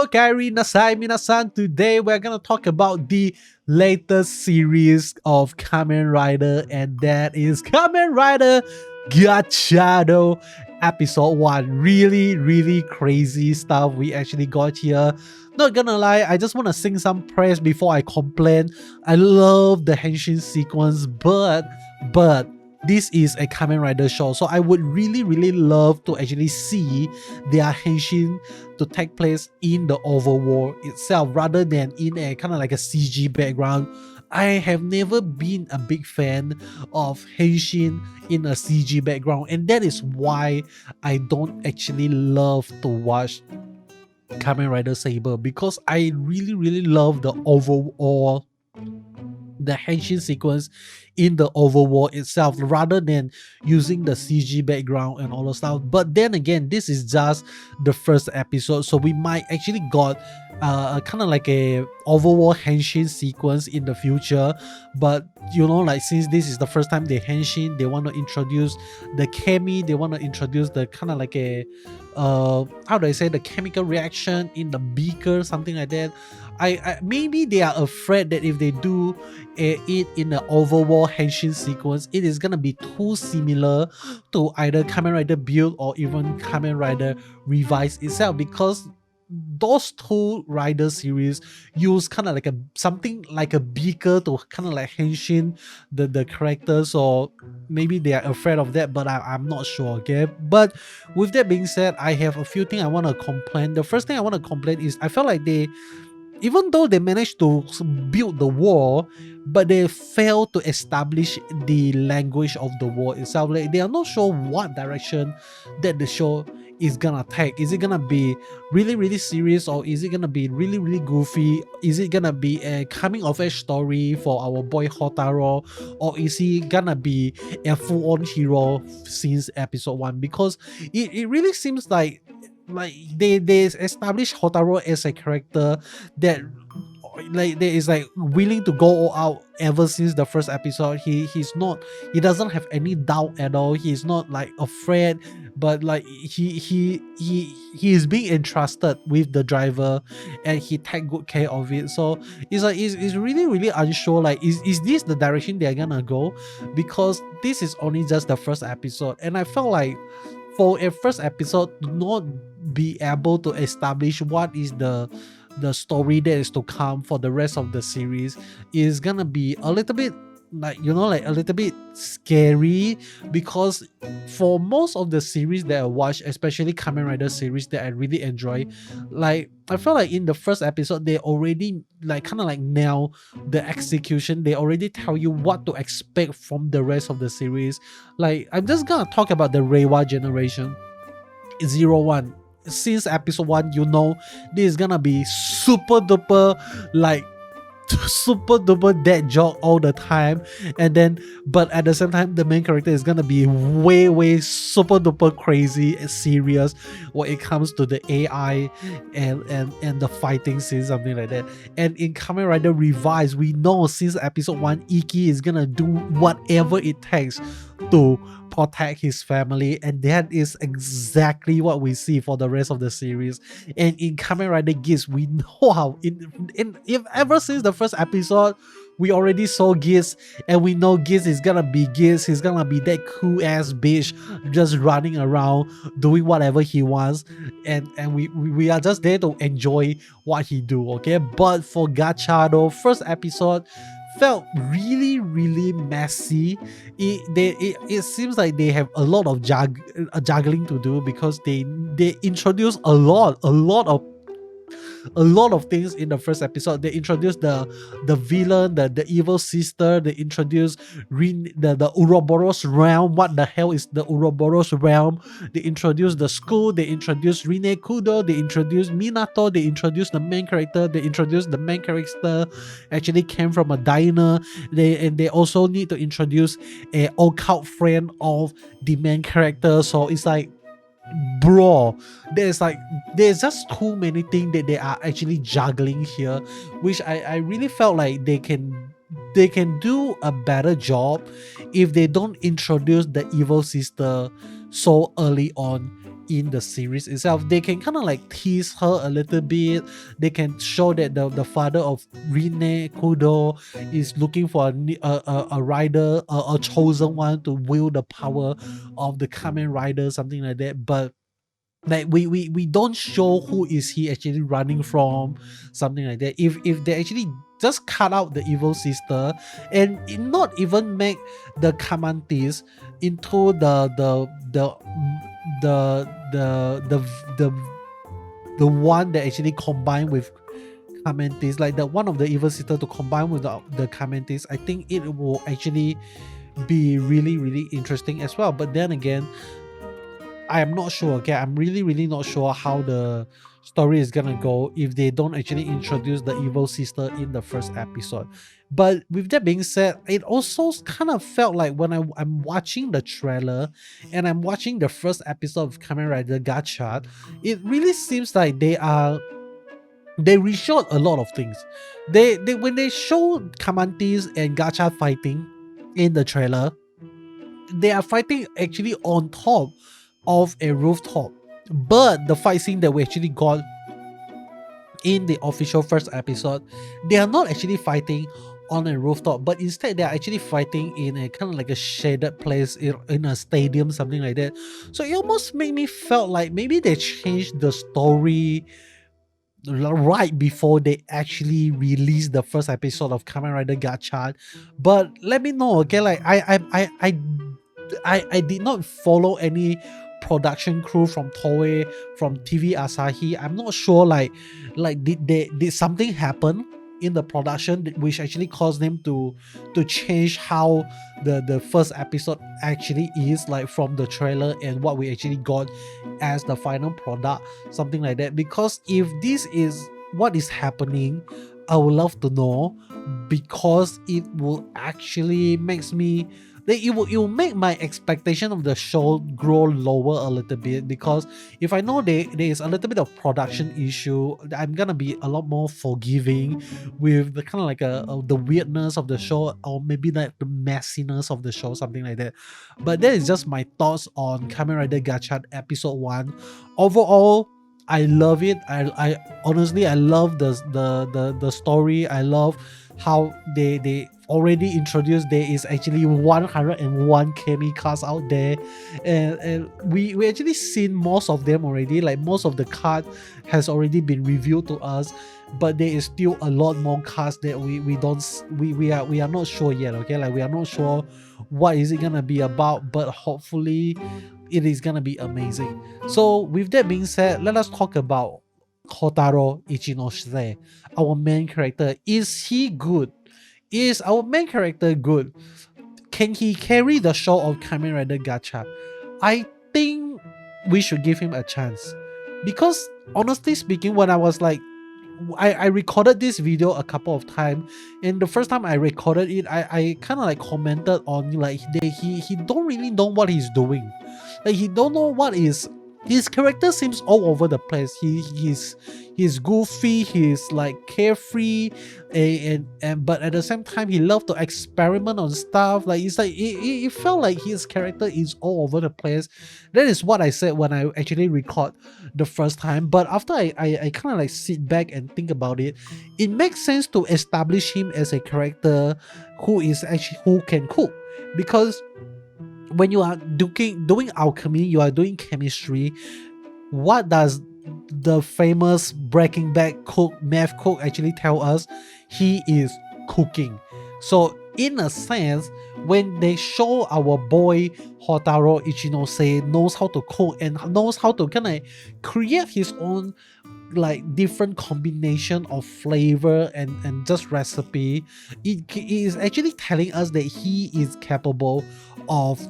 Okaeri nasai minasan. Today we're gonna talk about the latest series of Kamen Rider, and that is Kamen Rider Gotchard episode 1. Really crazy stuff we actually got here. Not gonna lie, I just want to sing some praise before I complain. I love the Henshin sequence, but this is a Kamen Rider show, so I would really love to actually see their Henshin to take place in the overworld itself rather than in a kind of like a CG background. I have never been a big fan of Henshin in a CG background, and that is why I don't actually love to watch Kamen Rider Saber, because I really love the overall, the Henshin sequence in the overworld itself rather than using the CG background and all the stuff. But then again, this is just the first episode, so we might actually got kind of like a overworld Henshin sequence in the future. But you know, like, since this is the first time they Henshin, they want to introduce the Chemy, they want to introduce the kind of like a how do I say, the chemical reaction in the beaker, something like that. I maybe they are afraid that if they do it in the overworld Henshin sequence, it is gonna be too similar to either Kamen Rider Build or even Kamen Rider Revise itself, because those two rider series use kind of like something like a beaker to kind of like Henshin the characters, or maybe they are afraid of that, but I'm not sure. Okay, but with that being said, I have a few things I want to complain. The first thing I want to complain is I felt like they, even though they managed to build the war, but they failed to establish the language of the war itself. Like, they are not sure what direction that the show is gonna take. Is it gonna be really serious, or is it gonna be really goofy? Is it gonna be a coming of age story for our boy Houtarou, or is he gonna be a full-on hero since episode 1? Because it really seems like they establish Houtarou as a character that, like, there is like willing to go all out ever since the first episode. He doesn't have any doubt at all. He's not like afraid, but like he is being entrusted with the driver, and he take good care of it. So it's like it's really unsure, like, is this the direction they're gonna go? Because this is only just the first episode, and I felt like for a first episode to not be able to establish what is the story that is to come for the rest of the series is gonna be a little bit, like, you know, like a little bit scary. Because for most of the series that I watch, especially Kamen Rider series that I really enjoy, like, I feel like in the first episode they already like kind of like nail the execution. They already tell you what to expect from the rest of the series. Like, I'm just gonna talk about the Reiwa generation 01. Since episode 1, you know this is gonna be super duper dead joke all the time, and then but at the same time the main character is gonna be way super duper crazy and serious when it comes to the AI and the fighting scene, something like that. And in Kamen Rider Revise, we know since episode 1, Iki is gonna do whatever it takes to protect his family, and that is exactly what we see for the rest of the series. And in Kamen Rider Geats, we know how if ever since the first episode we already saw Geats, and we know Geats is gonna be Geats. He's gonna be that cool ass bitch just running around doing whatever he wants, and we are just there to enjoy what he do. Okay, but for Gotchard, first episode felt really messy. It seems like they have a lot of juggling to do, because they introduce a lot of things in the first episode. They introduced the villain, the evil sister. They introduced the Ouroboros realm. What the hell is the Ouroboros realm? They introduced the school. They introduced Rine Kudo. They introduced Minato. They introduced the main character. They introduced the main character actually came from a diner. They also need to introduce a occult friend of the main character. So it's like, bro, there's just too many things that they are actually juggling here, which I really felt like they can do a better job if they don't introduce the evil sister so early on in the series itself. They can kind of like tease her a little bit. They can show that the father of Rine Kudo is looking for a rider, a chosen one to wield the power of the Kamen Rider, something like that. But like we don't show who is he actually running from, something like that. If they actually just cut out the evil sister and not even make the Kamantis into the one that actually combined with Kamantis, like the one of the evil sister to combine with the Kamantis, I think it will actually be really interesting as well. But then again, I am not sure. Okay, I'm really not sure how the story is gonna go if they don't actually introduce the evil sister in the first episode. But with that being said, it also kind of felt like when I'm watching the trailer and I'm watching the first episode of Kamen Rider Gotchard, it really seems like they reshot a lot of things. They when they show Kamantis and Gotchard fighting in the trailer, they are fighting actually on top of a rooftop. But the fight scene that we actually got in the official first episode, they are not actually fighting on a rooftop, but instead they are actually fighting in a kind of like a shaded place in a stadium, something like that. So it almost made me felt like maybe they changed the story right before they actually released the first episode of Kamen Rider Gotchard. But let me know, okay, like I did not follow any production crew from Toei, from TV Asahi. I'm not sure like did something happen in the production which actually caused them to change how the first episode actually is, like from the trailer and what we actually got as the final product, something like that. Because if this is what is happening, I would love to know, because it will actually makes me it will make my expectation of the show grow lower a little bit. Because if I know there is a little bit of production issue, I'm gonna be a lot more forgiving with the kind of like the weirdness of the show, or maybe like the messiness of the show, something like that. But that is just my thoughts on Kamen Rider Gotchard episode 1. Overall, I love it. I honestly, I love the story. I love how they already introduced there is actually 101 Chemy cards out there, and we actually seen most of them already. Like most of the card has already been revealed to us, but there is still a lot more cards that we are not sure yet. Okay, like we are not sure what is it gonna be about, but hopefully it is gonna be amazing. So with that being said, let us talk about Houtarou Ichinose, our main character. Is he good? Is our main character good? Can he carry the show of Kamen Rider Gotchard? I think we should give him a chance, because honestly speaking, when I was like, I recorded this video a couple of times, and the first time I recorded it, I kind of like commented on like he don't really know what he's doing. Like he don't know what is his character seems all over the place. He's goofy, he's like carefree, and but at the same time he loved to experiment on stuff. Like it's like it felt like his character is all over the place. That is what I said when I actually record the first time. But after I kind of like sit back and think about it, it makes sense to establish him as a character who can cook. Because when you are doing alchemy, you are doing chemistry. What does the famous Breaking Bad math cook actually tell us? He is cooking. So in a sense, when they show our boy Houtarou Ichinose knows how to cook and knows how to kind of create his own like different combination of flavor and just recipe, it is actually telling us that he is capable of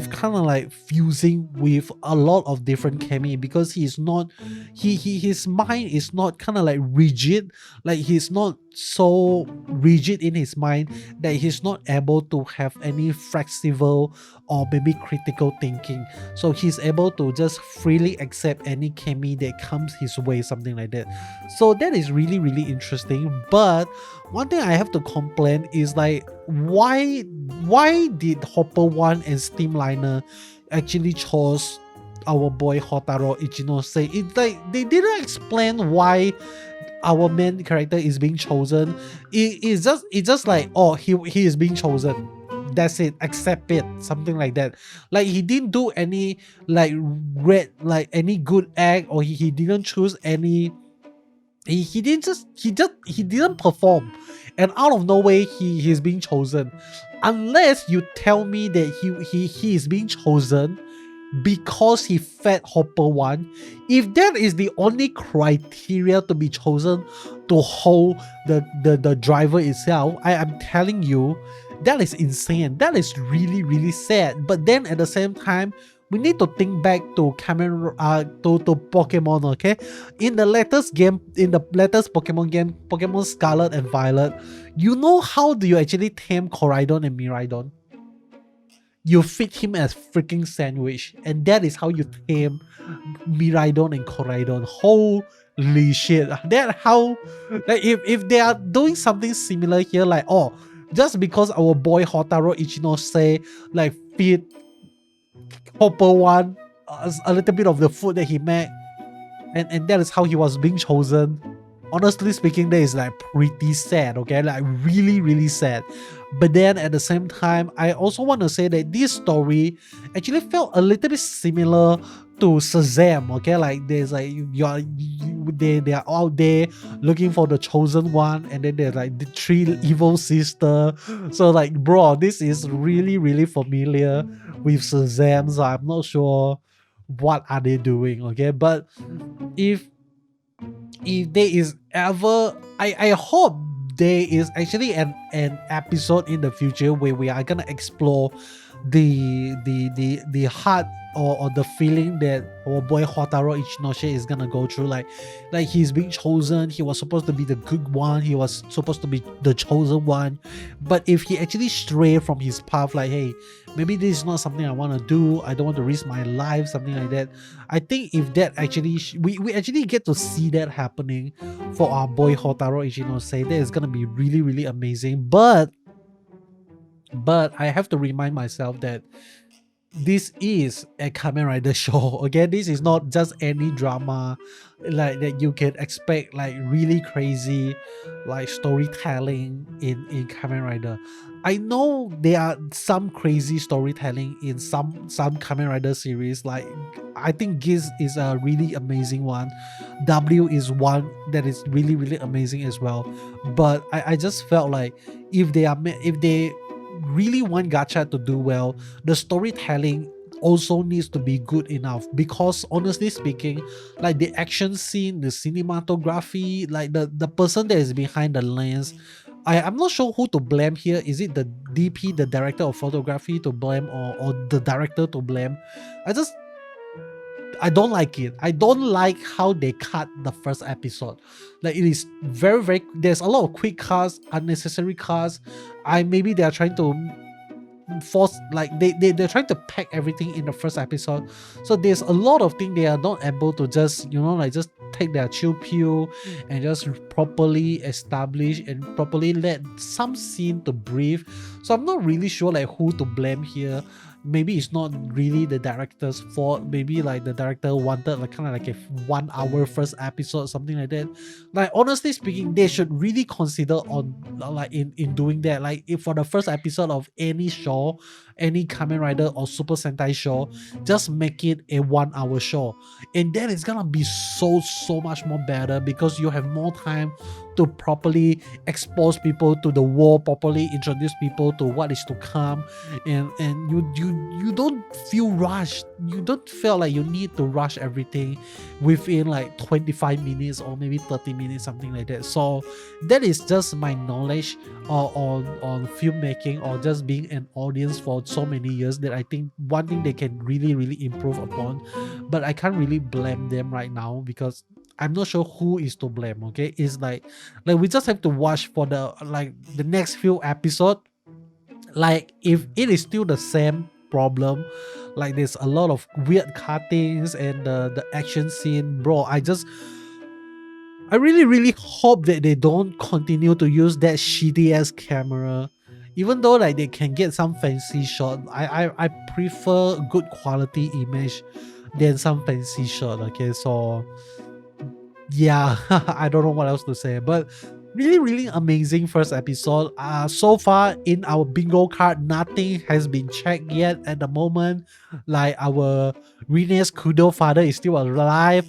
kind of like fusing with a lot of different chemi, because he's not his mind is not kind of like rigid. Like he's not so rigid in his mind that he's not able to have any flexible or maybe critical thinking. So he's able to just freely accept any chemi that comes his way, something like that. So that is really interesting. But one thing I have to complain is like, why did Hopper 1 and Steamliner actually chose our boy Houtarou Ichinose. It's like they didn't explain why our main character is being chosen. It's just like, oh, he is being chosen. That's it. Accept it. Something like that. Like he didn't do any like any good act, or he didn't choose any. He didn't perform, and out of nowhere he is being chosen. Unless you tell me that he is being chosen because he fed Hopper 1. If that is the only criteria to be chosen to hold the driver itself, I am telling you, that is insane. That is really, really sad. But then at the same time, we need to think back to to Pokemon, okay? In the latest Pokemon game, Pokemon Scarlet and Violet, you know how do you actually tame Koraidon and Miraidon? You feed him as freaking sandwich, and that is how you tame Miraidon and Koraidon. Holy shit! That how, like, if they are doing something similar here, like, oh, just because our boy Houtarou Ichinose like feed Hopper 1 a little bit of the food that he made, and that is how he was being chosen. Honestly speaking, that is like pretty sad, okay? Like really, really sad. But then at the same time, I also want to say that this story actually felt a little bit similar to Shazam, okay? Like there's like they are out there looking for the chosen one, and then there's like the 3 evil sisters. So like, bro, this is really, really familiar with Shazam, so I'm not sure what are they doing, okay? But if there is ever, I hope there is actually an episode in the future where we are gonna explore the heart or the feeling that our boy Houtarou Ichinose is gonna go through. Like he's being chosen, he was supposed to be the good one, he was supposed to be the chosen one, but if he actually strayed from his path, like, hey, maybe this is not something I want to do, I don't want to risk my life, something like that. I think if that actually we actually get to see that happening for our boy Houtarou Ichinose, that is gonna be really, really amazing. But I have to remind myself that this is a Kamen Rider show, okay? This is not just any drama like that you can expect, like really crazy like storytelling in Kamen Rider. I know there are some crazy storytelling in some Kamen Rider series. Like I think Giz is a really amazing one. W is one that is really, really amazing as well. But I just felt like if they really want Gotchard to do well, the storytelling also needs to be good enough, because honestly speaking, like the action scene, the cinematography, like the person that is behind the lens, I'm not sure who to blame here. Is it the DP, the director of photography, to blame, or the director to blame? I don't like it. I don't like how they cut the first episode. Like it is very, very, there's a lot of quick cuts, unnecessary cuts. Maybe they are trying to force, like they're trying to pack everything in the first episode. So there's a lot of things they are not able to just, like just take their chill pill and just properly establish and properly let some scene to breathe. So I'm not really sure like who to blame here. Maybe it's not really the director's fault. Maybe like the director wanted like kind of like a 1 hour first episode, something like that. Like honestly speaking, they should really consider on like in doing that. Like if for the first episode of any show, any Kamen Rider or Super Sentai show, just make it a 1 hour show, and then it's gonna be so much more better, because you have more time to properly expose people to the world, properly introduce people to what is to come, and you don't feel rushed. You don't feel like you need to rush everything within like 25 minutes or maybe 30 minutes, something like that. So that is just my knowledge on filmmaking, or just being an audience for so many years, that I think one thing they can really improve upon. But I can't really blame them right now, because I'm not sure who is to blame, okay? It's like we just have to watch for the next few episodes. Like if it is still the same problem, like there's a lot of weird cuttings and the action scene, bro, I really hope that they don't continue to use that shitty ass camera. Even though like they can get some fancy shot, I prefer good quality image. than some fancy shot. Okay, so yeah, I don't know what else to say, but really amazing first episode. So far in our bingo card, nothing has been checked yet at the moment. Like our Rene's Kudo father is still alive.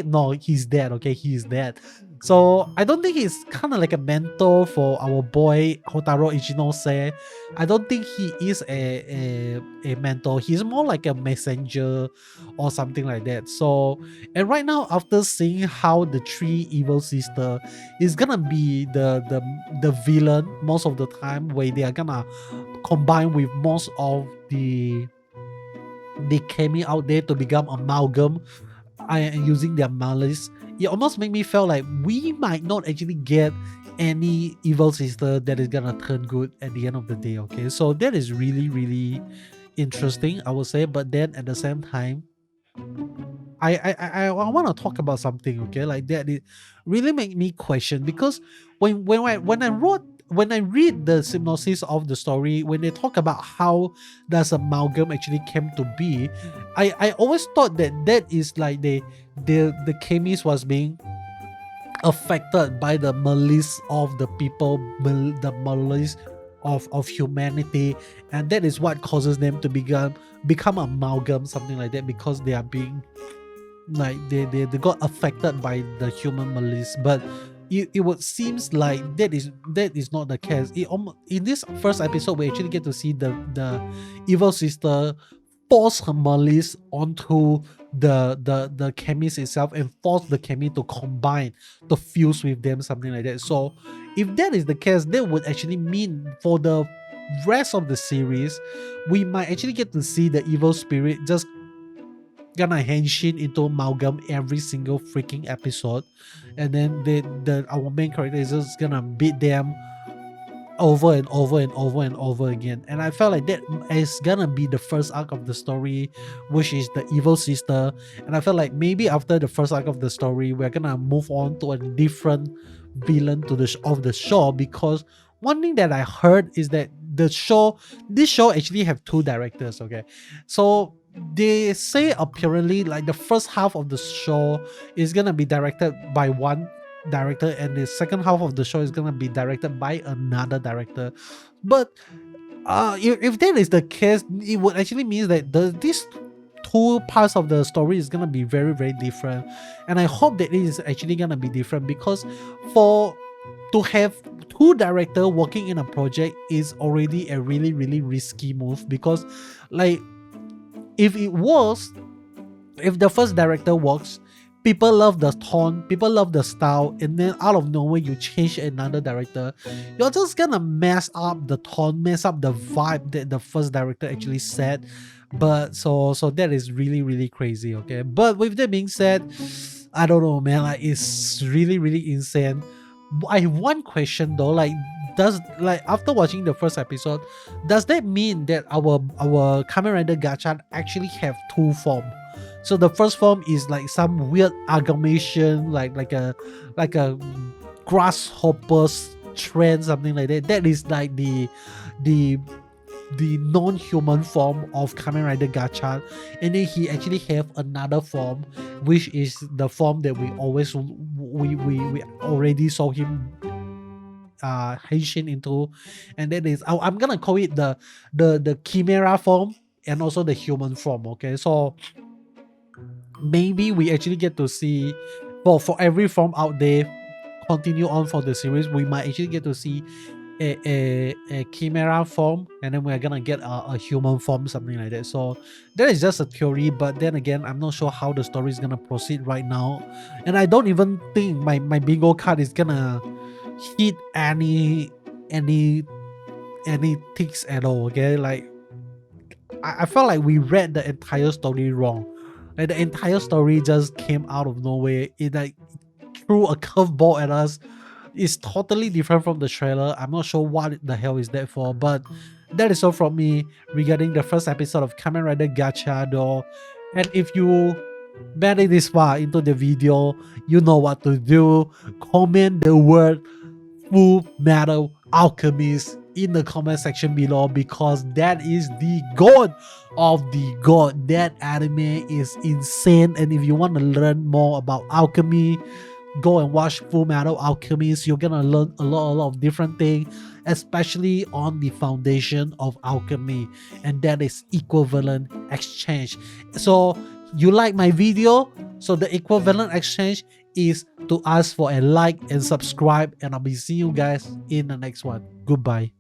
No, he's dead. Okay, he's dead. So I don't think he's kind of like a mentor for our boy Houtarou Ichinose. I don't think he is a mentor. He's more like a messenger or something like that. So, and right now, after seeing how the three evil sister is gonna be the villain most of the time, where they are gonna combine with most of the Chemy out there to become amalgam using their malice, it almost made me feel like we might not actually get any evil sister that is gonna turn good at the end of the day. Okay, so that is really interesting, I would say. But then at the same time, I want to talk about something, okay, like that. It really made me question, because when I read the synopsis of the story, when they talk about how does amalgam actually came to be, I always thought that is like the Chemys was being affected by the malice of the people, the malice of humanity, and that is what causes them to become amalgam, something like that, because they are being like they got affected by the human malice. But it would seems like that is not the case. In this first episode, we actually get to see the evil sister force her malice onto the Chemys itself, and force the Chemy to combine, to fuse with them, something like that. So if that is the case, that would actually mean for the rest of the series, we might actually get to see the evil spirit just gonna henshin into amalgam every single freaking episode, and then our main character is just gonna beat them over and over again. And I felt like that is gonna be the first arc of the story, which is the evil sister. And I felt like maybe after the first arc of the story, we're gonna move on to a different villain to of the show, because one thing that I heard is that this show actually have two directors. Okay, so they say apparently like the first half of the show is gonna be directed by one director, and the second half of the show is gonna be directed by another director. But if that is the case, it would actually mean that these two parts of the story is gonna be very different. And I hope that it is actually gonna be different, because to have two directors working in a project is already a really risky move. Because like if the first director works, people love the tone, people love the style, and then out of nowhere you change another director, you're just gonna mess up the tone, mess up the vibe that the first director actually set. But so that is really crazy. Okay, but with that being said, I don't know, man, like it's really insane. I have one question though, like after watching the first episode, does that mean that our Kamen Rider Gotchard actually have two forms? So the first form is like some weird amalgamation, like a grasshoppers trend, something like that. That is like the non-human form of Kamen Rider Gotchard. And then he actually have another form, which is the form that we already saw him henshin into, and that is I'm gonna call it the chimera form and also the human form. Okay, so maybe we actually get to see, well, for every form out there continue on for the series, we might actually get to see a chimera form, and then we're gonna get a human form, something like that. So that is just a theory, but then again, I'm not sure how the story is gonna proceed right now, and I don't even think my bingo card is gonna hit any ticks at all. Okay, like I felt like we read the entire story wrong. Like the entire story just came out of nowhere. It like threw a curveball at us. It's totally different from the trailer. I'm not sure what the hell is that for, but that is all from me regarding the first episode of Kamen Rider Gotchard. And if you made it this far into the video, you know what to do. Comment the word Full Metal Alchemist in the comment section below, because that is the god of the god. That anime is insane. And if you want to learn more about alchemy, go and watch Full Metal Alchemist. You're gonna learn a lot of different things, especially on the foundation of alchemy, and that is equivalent exchange. So you like my video? So the equivalent exchange is to ask for a like and subscribe, and I'll be seeing you guys in the next one. Goodbye.